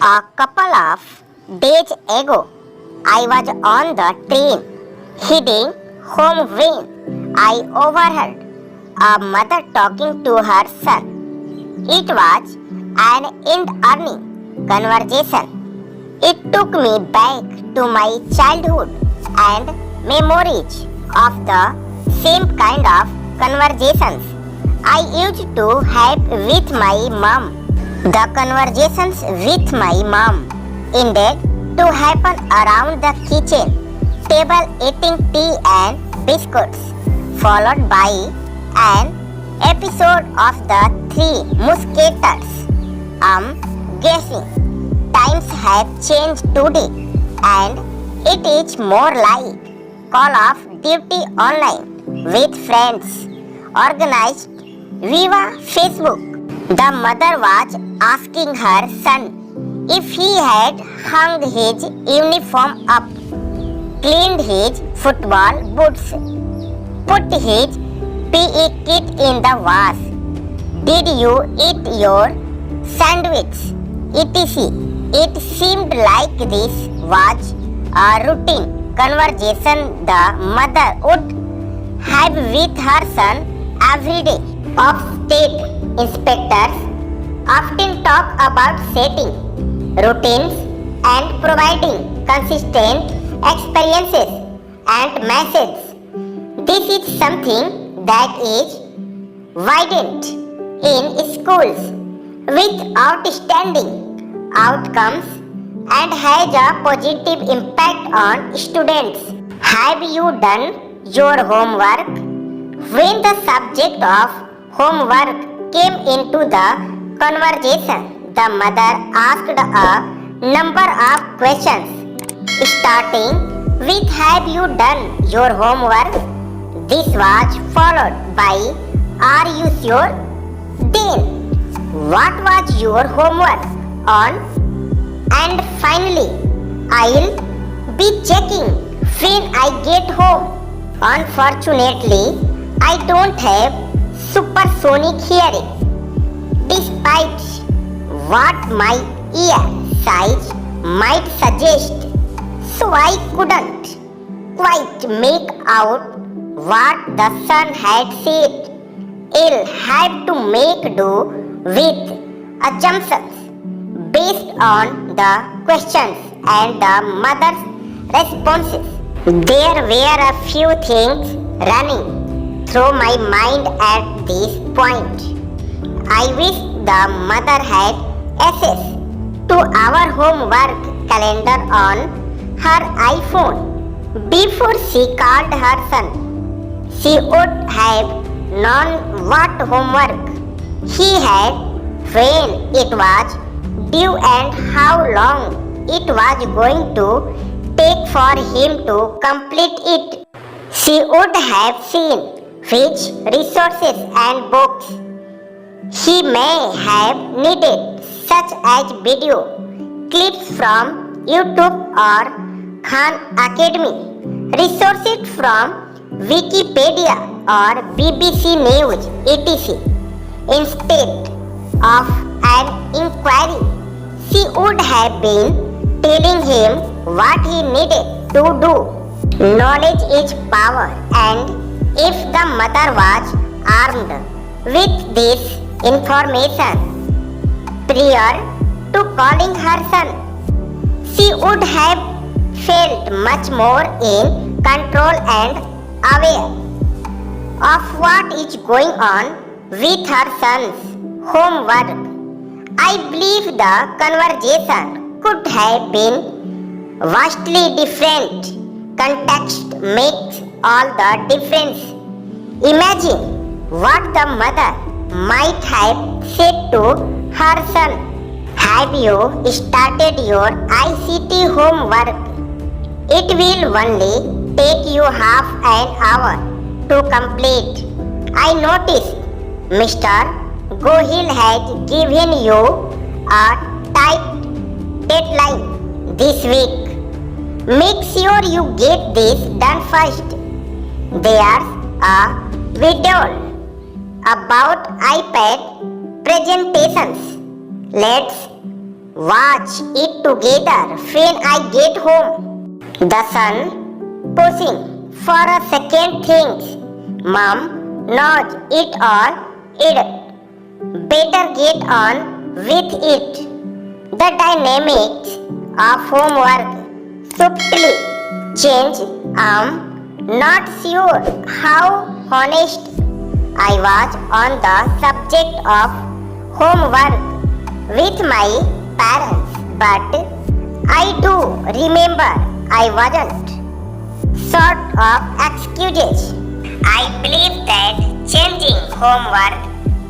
A couple of days ago, I was on the train heading home when I overheard a mother talking to her son. It was an end-earning conversation. It took me back to my childhood and memories of the same kind of conversations I used to have with my mom. The conversations with my mom ended to happen around the kitchen table eating tea and biscuits, followed by an episode of the Three Musketeers. I'm guessing times have changed today and it is more like Call of Duty online with friends organized via Facebook. The mother was asking her son if he had hung his uniform up, cleaned his football boots, put his PE kit in the wash, did you eat your sandwich, etc. It seemed like this was a routine conversation the mother would have with her son every day. State inspectors often talk about setting routines and providing consistent experiences and messages. This is something that is widened in schools with outstanding outcomes and has a positive impact on students. Have you done your homework? When the subject of homework came into the conversation, the mother asked a number of questions, starting with Have you done your homework? This was followed by Are you sure? Then, what was your homework on? And finally, I'll be checking when I get home. Unfortunately, I don't have supersonic hearing, despite what my ear size might suggest, so I couldn't quite make out what the son had said. I'll have to make do with assumptions based on the questions and the mother's responses. There were a few things running through my mind at this point. I wish the mother had access to our homework calendar on her iPhone before she called her son. She would have known what homework he had, when it was due, and how long it was going to take for him to complete it. She would have seen which resources and books he may have needed, such as video clips from YouTube or Khan Academy, resources from Wikipedia or BBC News, etc. Instead of an inquiry, she would have been telling him what he needed to do. Knowledge is power, and if the mother was armed with this information prior to calling her son, she would have felt much more in control and aware of what is going on with her son's homework. I believe the conversation could have been vastly different. Context makes all the difference. Imagine what the mother might have said to her son. Have you started your ICT homework? It will only take you half an hour to complete. I noticed Mr. Gohil has given you a tight deadline this week. Make sure you get this done first. There's a video about iPad presentations. Let's watch it together when I get home. The son pushing for a second thinks, Mom knows it all, it better get on with it. The dynamics of homework subtly change. I'm not sure how honest I was on the subject of homework with my parents, but I do remember I wasn't short of excuses. I believe that changing homework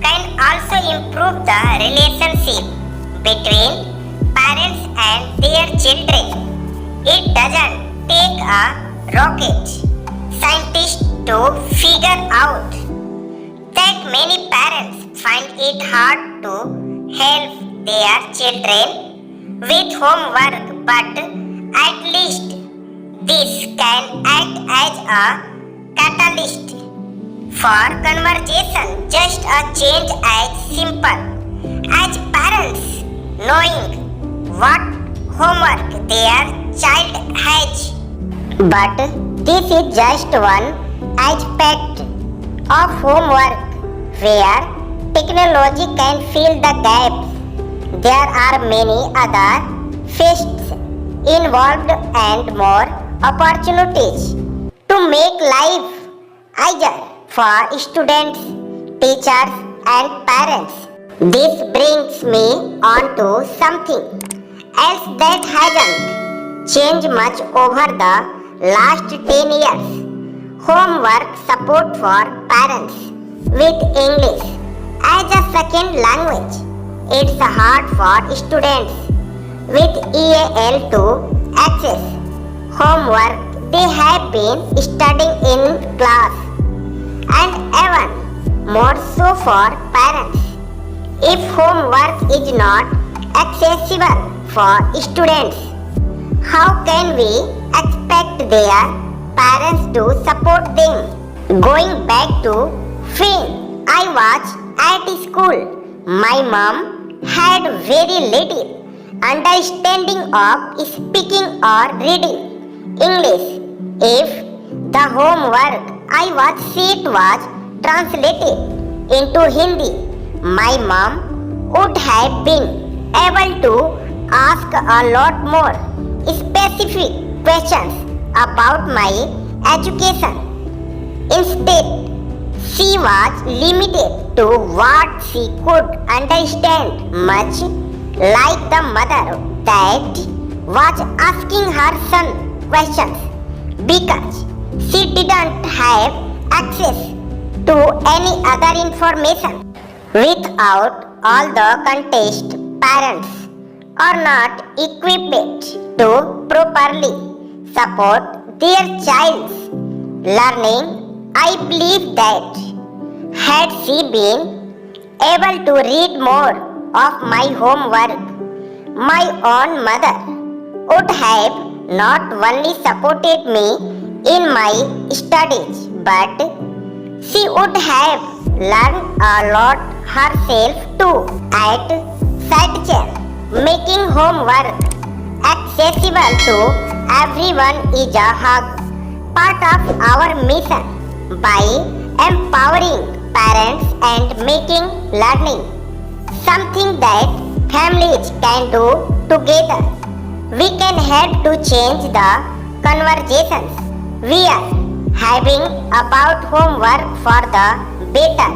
can also improve the relationship between parents and their children. It doesn't take a rocket scientist to figure out that many parents find it hard to help their children with homework, but at least this can act as a catalyst for conversation. Just a change as simple as parents knowing what homework their child has. But this is just one aspect of homework where technology can fill the gaps. There are many other facets involved and more opportunities to make life easier for students, teachers, and parents. This brings me on to something else that hasn't changed much over the last 10 years. Homework support for parents with English as a second language. It's hard for students with EAL to access homework they have been studying in class, and even more so for parents. If homework is not accessible for students, how can we expect their parents to support them? Going back to when I was at school, my mom had very little understanding of speaking or reading English. If the homework I was sent was translated into Hindi, my mom would have been able to ask a lot more specific questions about my education. Instead, she was limited to what she could understand, much like the mother that was asking her son questions because she didn't have access to any other information. Without all the context, parents are not equipped to properly support their child's learning. I believe that had she been able to read more of my homework, my own mother would have not only supported me in my studies, but she would have learned a lot herself too. At Satchel, making homework accessible to everyone is a hug part of our mission. By empowering parents and making learning something that families can do together, we can help to change the conversations we are having about homework for the better.